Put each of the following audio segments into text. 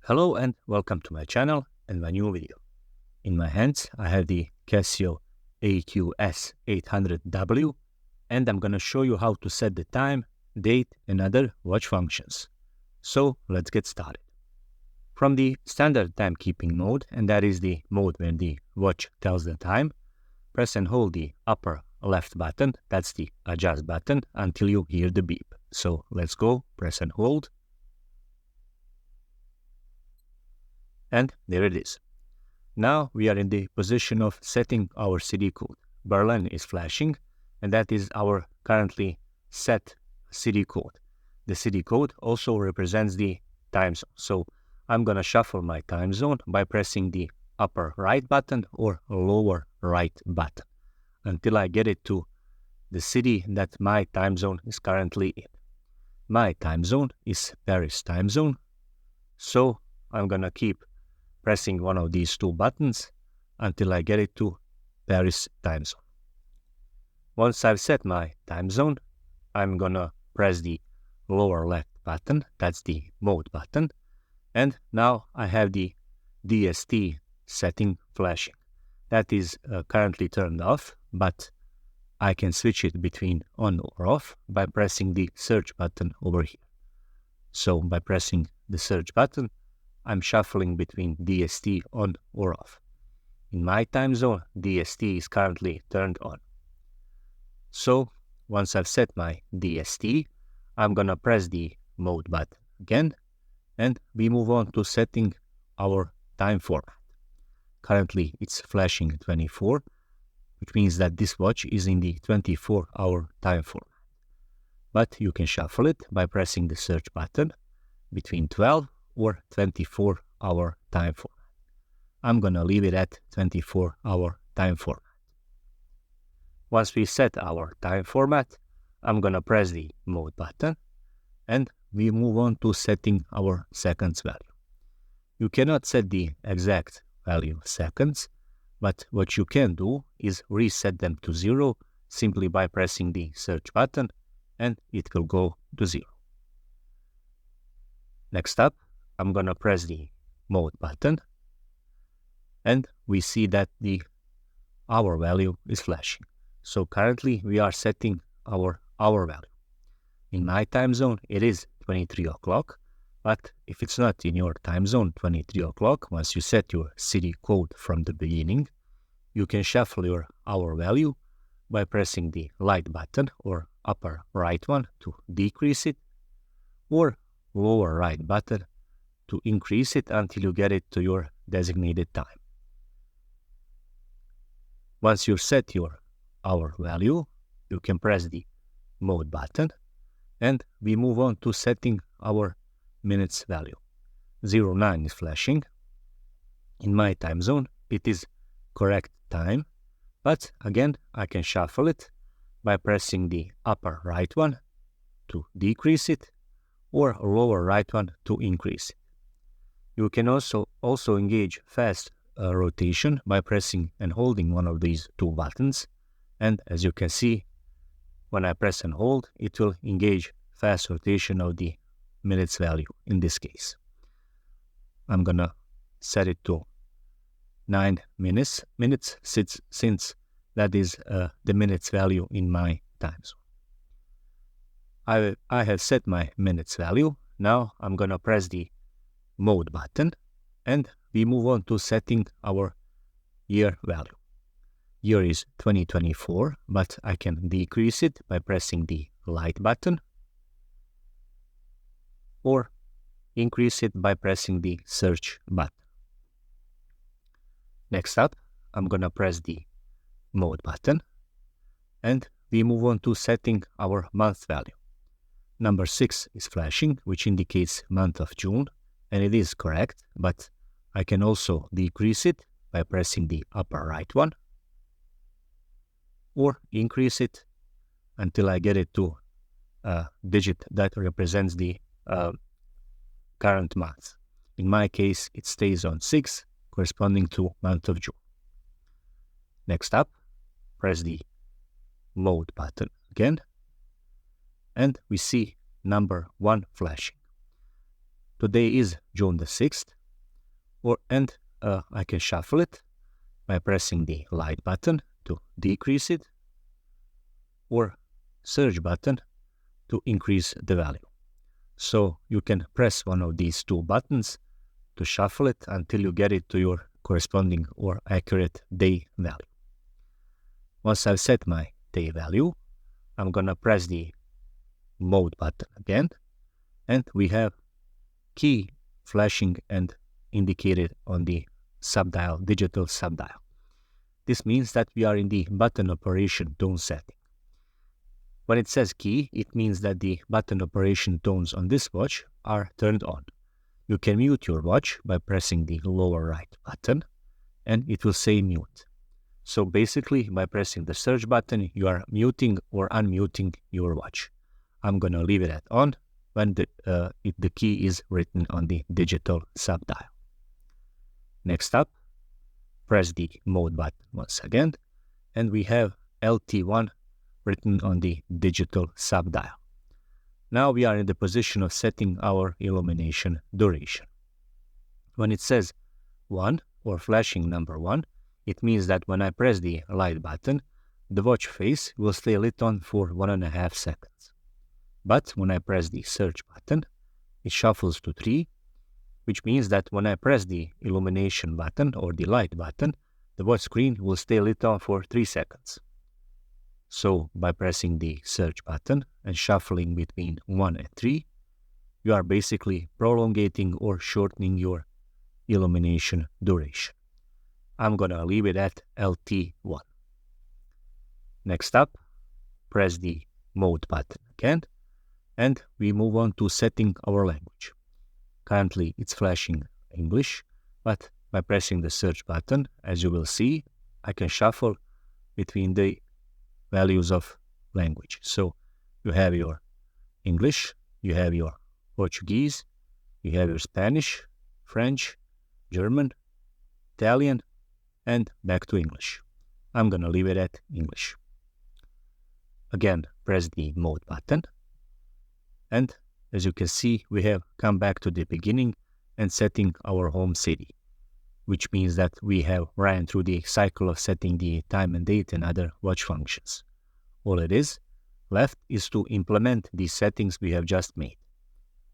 Hello and welcome to my channel and my new video. In my hands I have the Casio AQ-S800W and I'm gonna show you how to set the time, date and other watch functions. So let's get started. From the standard timekeeping mode, and that is the mode where the watch tells the time, press and hold the upper left button, that's the adjust button, until you hear the beep. So let's go, press and hold. And there it is. Now we are in the position of setting our city code. Berlin is flashing, and that is our currently set city code. The city code also represents the time zone. So I'm gonna shuffle my time zone by pressing the upper right button or lower right button until I get it to the city that my time zone is currently in. My time zone is Paris time zone, so I'm gonna keep pressing one of these two buttons until I get it to Paris time zone. Once I've set my time zone, I'm gonna press the lower left button, that's the mode button, and now I have the DST setting flashing. That is currently turned off, but I can switch it between on or off by pressing the search button over here. So by pressing the search button, I'm shuffling between DST on or off. In my time zone, DST is currently turned on. So once I've set my DST, I'm gonna press the mode button again, and we move on to setting our time format. Currently it's flashing 24, which means that this watch is in the 24-hour time format. But you can shuffle it by pressing the search button between 12 or 24-hour time format. I'm gonna leave it at 24-hour time format. Once we set our time format, I'm gonna press the mode button and we move on to setting our seconds value. You cannot set the exact value of seconds, but what you can do is reset them to 0 simply by pressing the search button and it will go to 0. Next up, I'm gonna press the mode button and we see that the hour value is flashing. So currently we are setting our hour value. In my time zone it is 23 o'clock, but if it's not in your time zone 23 o'clock, once you set your city code from the beginning, you can shuffle your hour value by pressing the light button or upper right one to decrease it, or lower right button to increase it until you get it to your designated time. Once you set your hour value, you can press the mode button and we move on to setting our minutes value. 09 is flashing. In my time zone, it is correct time, but again, I can shuffle it by pressing the upper right one to decrease it or lower right one to increase it. You can also engage fast rotation by pressing and holding one of these two buttons. And as you can see, when I press and hold, it will engage fast rotation of the minutes value in this case. I'm gonna set it to 9 minutes since that is the minutes value in my time zone. I have set my minutes value. Now I'm gonna press the mode button and we move on to setting our year value. Year is 2024, but I can decrease it by pressing the light button or increase it by pressing the search button. Next up, I'm gonna press the mode button and we move on to setting our month value. Number 6 is flashing, which indicates month of June, and it is correct, but I can also decrease it by pressing the upper right one or increase it until I get it to a digit that represents the current month. In my case, it stays on 6, corresponding to month of June. Next up, press the mode button again, and we see number 1 flashing. Today is June the 6th, I can shuffle it by pressing the light button to decrease it, or search button to increase the value. So you can press one of these two buttons to shuffle it until you get it to your corresponding or accurate day value. Once I've set my day value, I'm gonna press the mode button again, and we have key flashing and indicated on the subdial, digital subdial. This means that we are in the button operation tone setting. When it says key, it means that the button operation tones on this watch are turned on. You can mute your watch by pressing the lower right button, and it will say mute. So basically, by pressing the search button, you are muting or unmuting your watch. I'm gonna leave it at on when the key is written on the digital subdial. Next up, press the mode button once again, and we have LT1 written on the digital subdial. Now we are in the position of setting our illumination duration. When it says 1 or flashing number 1, it means that when I press the light button, the watch face will stay lit on for 1.5 seconds. But when I press the search button, it shuffles to 3, which means that when I press the illumination button or the light button, the watch screen will stay lit on for 3 seconds. So by pressing the search button and shuffling between 1 and 3, you are basically prolongating or shortening your illumination duration. I'm gonna leave it at LT1. Next up, press the mode button again, and we move on to setting our language. Currently it's flashing English, but by pressing the search button, as you will see, I can shuffle between the values of language. So you have your English, you have your Portuguese, you have your Spanish, French, German, Italian, and back to English. I'm gonna leave it at English. Again, press the mode button, and as you can see, we have come back to the beginning and setting our home city, which means that we have ran through the cycle of setting the time and date and other watch functions. All it is left is to implement these settings we have just made.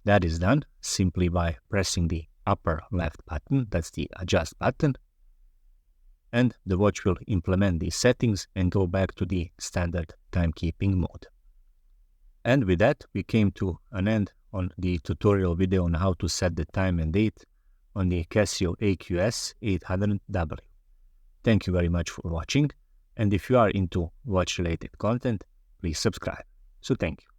That is done simply by pressing the upper left button, that's the adjust button, and the watch will implement these settings and go back to the standard timekeeping mode. And with that, we came to an end on the tutorial video on how to set the time and date on the Casio AQ-S800W. Thank you very much for watching, and if you are into watch-related content, please subscribe. So thank you.